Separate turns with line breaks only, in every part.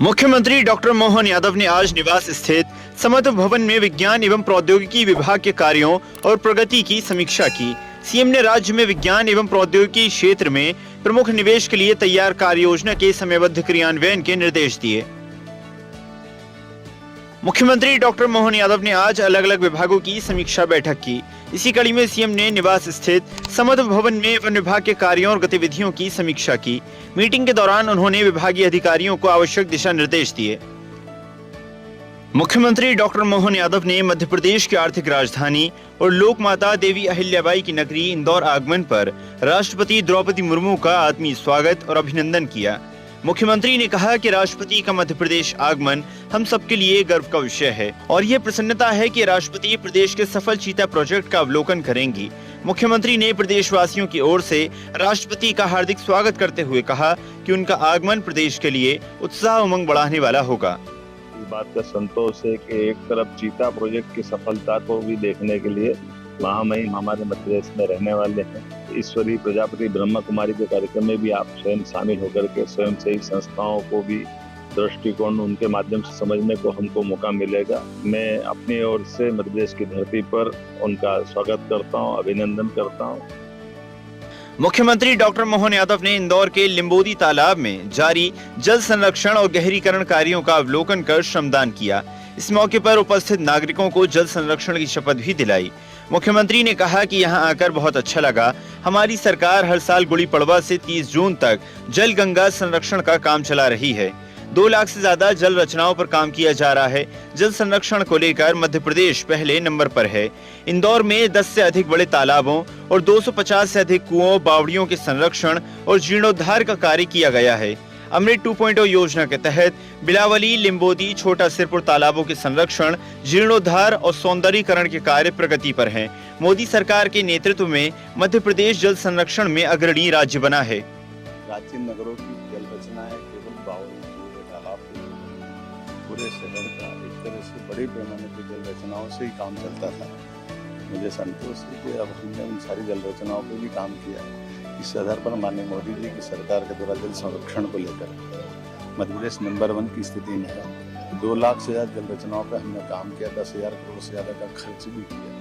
मुख्यमंत्री डॉक्टर मोहन यादव ने आज निवास स्थित समत्व भवन में विज्ञान एवं प्रौद्योगिकी विभाग के कार्यों और प्रगति की समीक्षा की। सीएम ने राज्य में विज्ञान एवं प्रौद्योगिकी क्षेत्र में प्रमुख निवेश के लिए तैयार कार्य योजना के समयबद्ध क्रियान्वयन के निर्देश दिए। मुख्यमंत्री डॉक्टर मोहन यादव ने आज अलग अलग विभागों की समीक्षा बैठक की। इसी कड़ी में सीएम ने निवास स्थित समत्व भवन में वन विभाग के कार्यों और गतिविधियों की समीक्षा की। मीटिंग के दौरान उन्होंने विभागीय अधिकारियों को आवश्यक दिशा निर्देश दिए। मुख्यमंत्री डॉक्टर मोहन यादव ने मध्य प्रदेश की आर्थिक राजधानी और लोक माता देवी अहिल्याबाई की नगरी इंदौर आगमन पर राष्ट्रपति द्रौपदी मुर्मू का आत्मीय स्वागत और अभिनंदन किया। मुख्यमंत्री ने कहा कि राष्ट्रपति का मध्य प्रदेश आगमन हम सबके लिए गर्व का विषय है और ये प्रसन्नता है कि राष्ट्रपति प्रदेश के सफल चीता प्रोजेक्ट का अवलोकन करेंगी। मुख्यमंत्री ने प्रदेशवासियों की ओर से राष्ट्रपति का हार्दिक स्वागत करते हुए कहा कि उनका आगमन प्रदेश के लिए उत्साह उमंग बढ़ाने वाला होगा।
इस बात का संतोष है कि एक तरफ चीता प्रोजेक्ट की सफलता को भी देखने के लिए महामहिम हमारे मध्य प्रदेश में रहने वाले हैं। ईश्वरी प्रजापति ब्रह्मा कुमारी के कार्यक्रम में भी आप स्वयं शामिल होकर के स्वयं से ही संस्थाओं को भी दृष्टिकोण उनके माध्यम से समझने को हमको मौका मिलेगा। मैं अपनी ओर से मध्य प्रदेश की धरती पर उनका स्वागत करता हूँ, अभिनंदन करता हूँ।
मुख्यमंत्री डॉक्टर मोहन यादव ने इंदौर के लिंबोदी तालाब में जारी जल संरक्षण और गहरीकरण कार्यों का अवलोकन कर श्रमदान किया। इस मौके पर उपस्थित नागरिकों को जल संरक्षण की शपथ भी दिलाई। मुख्यमंत्री ने कहा कि यहां आकर बहुत अच्छा लगा। हमारी सरकार हर साल गुड़ी पड़वा से 30 जून तक जल गंगा संरक्षण का काम चला रही है। 2 लाख से ज्यादा जल रचनाओं पर काम किया जा रहा है। जल संरक्षण को लेकर मध्य प्रदेश पहले नंबर पर है। इंदौर में 10 से अधिक बड़े तालाबों और 250 से अधिक कुओं बावड़ियों के संरक्षण और जीर्णोद्धार का कार्य किया गया है। अमृत 2.0 योजना के तहत बिलावली, लिंबोदी, छोटा सिरपुर तालाबों के संरक्षण, जीर्णोद्धार और सौंदर्यीकरण के कार्य प्रगति पर हैं। मोदी सरकार के नेतृत्व में मध्य प्रदेश जल संरक्षण में अग्रणी राज्य बना है।
प्राचीन नगरों की जल रचना है केवल बावड़ी, तालाब, पूरे शहर का एक तरह से बड़े पैमाने पर जल रचनाओं से ही काम चलता था। मुझे संतोष है कि अब हमने उन सारी जल रचनाओं पर भी काम किया है। इस आधार पर माननीय मोदी जी की सरकार के द्वारा जल संरक्षण को लेकर मध्य प्रदेश नंबर 1 की स्थिति में है। 2 लाख से ज्यादा जल रचनाओं पर हमने काम किया, 10,000 करोड़ से ज्यादा का खर्च भी किया।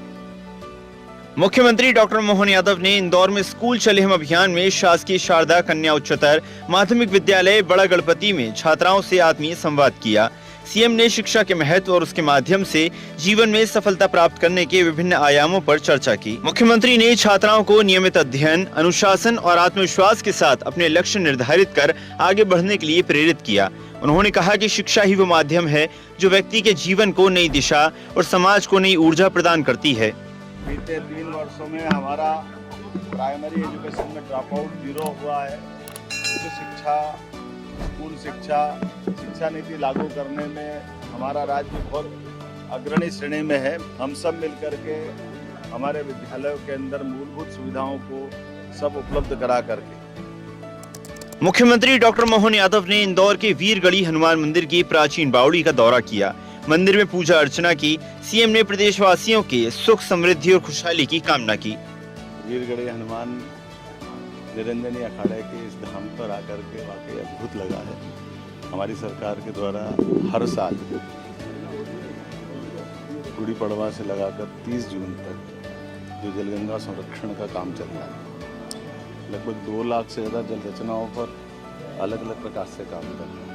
मुख्यमंत्री डॉक्टर मोहन यादव ने इंदौर में स्कूल चले हम अभियान में शासकीय शारदा कन्या उच्चतर माध्यमिक विद्यालय बड़ा गणपति में छात्राओं से आत्मीय संवाद किया। सीएम ने शिक्षा के महत्व और उसके माध्यम से जीवन में सफलता प्राप्त करने के विभिन्न आयामों पर चर्चा की। मुख्यमंत्री ने छात्राओं को नियमित अध्ययन, अनुशासन और आत्मविश्वास के साथ अपने लक्ष्य निर्धारित कर आगे बढ़ने के लिए प्रेरित किया। उन्होंने कहा कि शिक्षा ही वो माध्यम है जो व्यक्ति के जीवन को नई दिशा और समाज को नई ऊर्जा प्रदान करती है।
बीते 3 वर्षों में हमारा प्राइमरी एजुकेशन में ड्रॉप आउट 0 हुआ है। उच्च शिक्षा, स्कूल शिक्षा नीति लागू करने में हमारा राज्य बहुत अग्रणी श्रेणी में है। हम सब मिलकर के हमारे विद्यालयों के अंदर मूलभूत सुविधाओं को सब उपलब्ध करा करके।
मुख्यमंत्री डॉक्टर मोहन यादव ने इंदौर के वीरगढ़ी हनुमान मंदिर की प्राचीन बावड़ी का दौरा किया। मंदिर में पूजा अर्चना की। सीएम ने प्रदेशवासियों के सुख, समृद्धि और खुशहाली की कामना की।
वीरगढ़ी हनुमान निरंजनी अखाड़े के इस धाम पर आकर के वाकई अद्भुत लगा है। हमारी सरकार के द्वारा हर साल गुड़ी पड़वा से लगाकर 30 जून तक जो जलगंगा संरक्षण का काम चल रहा है, लगभग 2 लाख से ज़्यादा जल रचनाओं पर अलग अलग प्रकार से काम कर रहे हैं।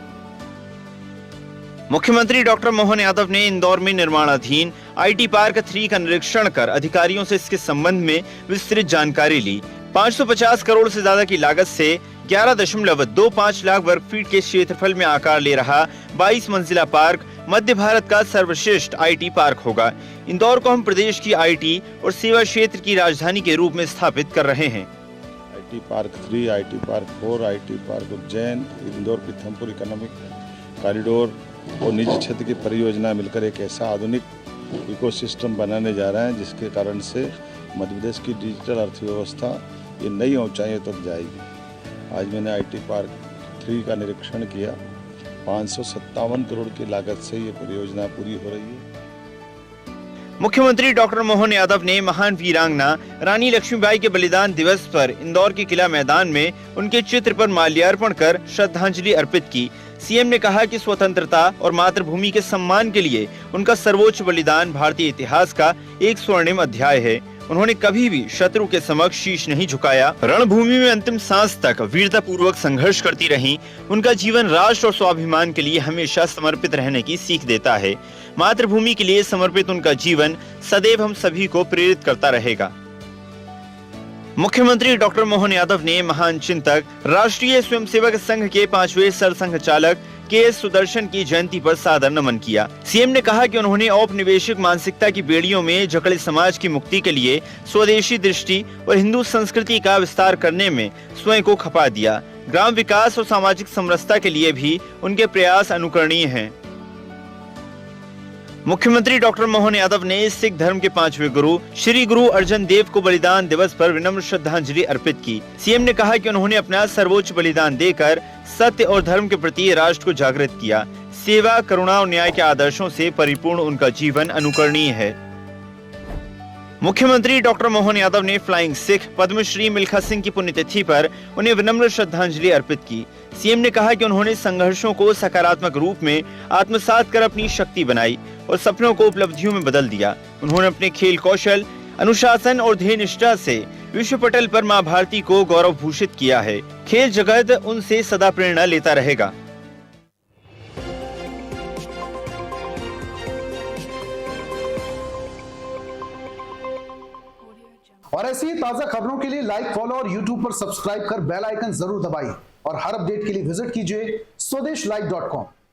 मुख्यमंत्री डॉक्टर मोहन यादव ने इंदौर में निर्माणाधीन IT पार्क 3 का निरीक्षण कर अधिकारियों से इसके संबंध में विस्तृत जानकारी ली। 550 करोड़ से ज्यादा की लागत से 11.25 लाख वर्ग फीट के क्षेत्रफल में आकार ले रहा 22 मंजिला पार्क मध्य भारत का सर्वश्रेष्ठ IT पार्क होगा। इंदौर को हम प्रदेश की IT और सेवा क्षेत्र की राजधानी के रूप में स्थापित कर रहे हैं।
IT park 3, IT park 4, IT park Ujjain, Indore Pithampur economic corridor और निजी क्षेत्र की परियोजना मिलकर एक ऐसा आधुनिक इकोसिस्टम बनाने जा रहे हैं जिसके कारण से मध्य प्रदेश की डिजिटल अर्थव्यवस्था ये नई ऊंचाइयों तक जाएगी। आज मैंने IT पार्क 3 का निरीक्षण किया। 557 करोड़ की लागत से ये परियोजना पूरी हो रही है।
मुख्यमंत्री डॉक्टर मोहन यादव ने महान वीरांगना रानी लक्ष्मीबाई के बलिदान दिवस पर इंदौर के किला मैदान में उनके चित्र पर माल्यार्पण कर श्रद्धांजलि अर्पित की। सीएम ने कहा कि स्वतंत्रता और मातृभूमि के सम्मान के लिए उनका सर्वोच्च बलिदान भारतीय इतिहास का एक स्वर्णिम अध्याय है। उन्होंने कभी भी शत्रु के समक्ष शीश नहीं झुकाया। रणभूमि में अंतिम सांस तक वीरता पूर्वक संघर्ष करती रहीं। उनका जीवन राष्ट्र और स्वाभिमान के लिए हमेशा समर्पित रहने की सीख देता है। मातृभूमि के लिए समर्पित उनका जीवन सदैव हम सभी को प्रेरित करता रहेगा। मुख्यमंत्री डॉक्टर मोहन यादव ने महान चिंतक राष्ट्रीय स्वयंसेवक संघ के 5वें सरसंघ चालक के सुदर्शन की जयंती पर सादर नमन किया। सीएम ने कहा कि उन्होंने औपनिवेशिक मानसिकता की बेड़ियों में जकड़े समाज की मुक्ति के लिए स्वदेशी दृष्टि और हिंदू संस्कृति का विस्तार करने में स्वयं को खपा दिया। ग्राम विकास और सामाजिक समरसता के लिए भी उनके प्रयास अनुकरणीय हैं। मुख्यमंत्री डॉक्टर मोहन यादव ने सिख धर्म के 5वें गुरु श्री गुरु अर्जन देव को बलिदान दिवस पर विनम्र श्रद्धांजलि अर्पित की। सीएम ने कहा कि उन्होंने अपना सर्वोच्च बलिदान देकर सत्य और धर्म के प्रति राष्ट्र को जागृत किया। सेवा, करुणा और न्याय के आदर्शों से परिपूर्ण उनका जीवन अनुकरणीय है। मुख्यमंत्री डॉक्टर मोहन यादव ने फ्लाइंग सिख पद्मश्री मिल्खा सिंह की पुण्यतिथि पर उन्हें विनम्र श्रद्धांजलि अर्पित की। सीएम ने कहा कि उन्होंने संघर्षों को सकारात्मक रूप में आत्मसात कर अपनी शक्ति बनाई और सपनों को उपलब्धियों में बदल दिया। उन्होंने अपने खेल कौशल, अनुशासन और ध्येय निष्ठा से विश्व पटल पर मां भारती को गौरव भूषित किया है। खेल जगत उनसे सदा प्रेरणा लेता रहेगा।
और ऐसी ही ताजा खबरों के लिए लाइक, फॉलो और यूट्यूब पर सब्सक्राइब कर बेल आइकन जरूर दबाइए और हर अपडेट के लिए विजिट कीजिए स्वदेशलाइव.com।